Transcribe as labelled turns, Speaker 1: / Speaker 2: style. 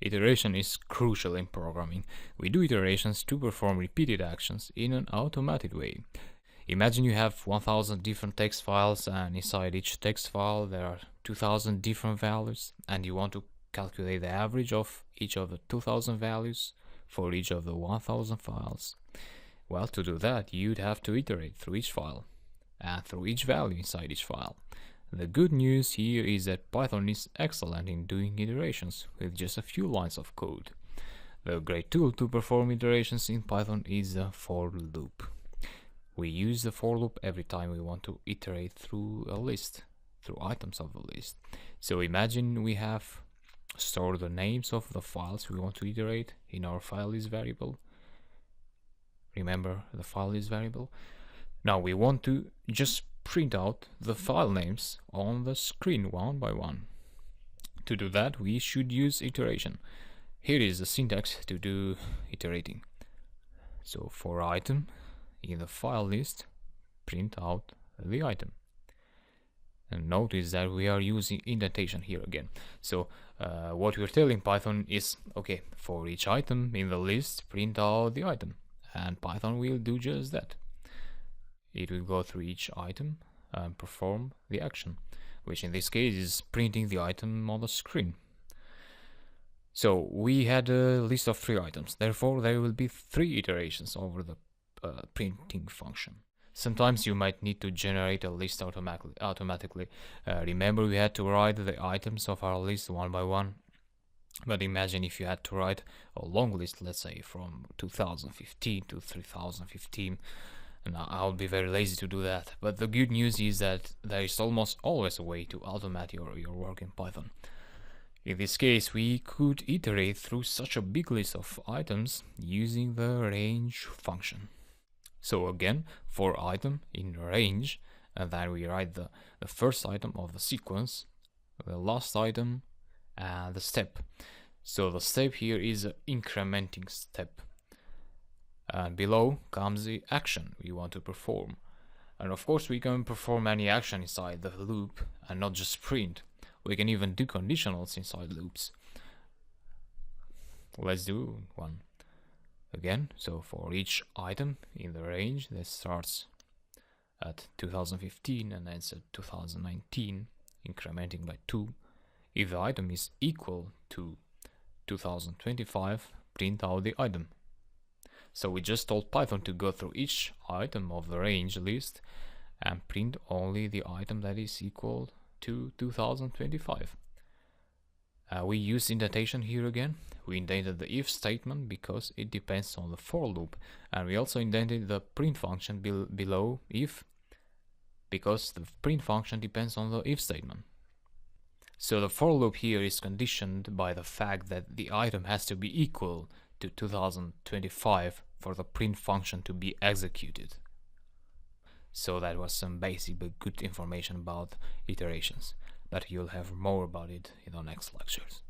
Speaker 1: Iteration is crucial in programming. We do iterations to perform repeated actions in an automated way. Imagine you have 1000 different text files, and inside each text file there are 2000 different values, and you want to calculate the average of each of the 2000 values for each of the 1000 files. Well, to do that, you'd have to iterate through each file and through each value inside each file. The good news here is that Python is excellent in doing iterations with just a few lines of code. The great tool to perform iterations in Python is the for loop. We use the for loop every time we want to iterate through a list, through items of the list. So imagine we have stored the names of the files we want to iterate in our file list variable. Remember the file list variable? Now we want to just print out the file names on the screen one by one. To do that, we should use iteration. Here is the syntax to do iterating. So for item, in the file list, print out the item. And notice that we are using indentation here again. So what we're telling Python is, okay, for each item in the list, print out the item. And Python will do just that. It will go through each item and perform the action, which in this case is printing the item on the screen. So we had a list of 3 items, therefore there will be 3 iterations over the printing function. Sometimes you might need to generate a list automatically. Remember, we had to write the items of our list one by one. But imagine if you had to write a long list, let's say from 2015 to 3015. And I'll be very lazy to do that. But the good news is that there is almost always a way to automate your work in Python. In this case, we could iterate through such a big list of items using the range function. So again, for item in range, and then we write the first item of the sequence, the last item, and the step. So the step here is an incrementing step. And below comes the action we want to perform. And of course we can perform any action inside the loop and not just print. We can even do conditionals inside loops. Let's do one again. So for each item in the range that starts at 2015 and ends at 2019, incrementing by 2, if the item is equal to 2025, print out the item. So we just told Python to go through each item of the range list and print only the item that is equal to 2025. We use indentation here again. We indented the if statement because it depends on the for loop, and we also indented the print function below if because the print function depends on the if statement. So the for loop here is conditioned by the fact that the item has to be equal to 2025 for the print function to be executed. So that was some basic but good information about iterations, but you'll have more about it in the next lectures.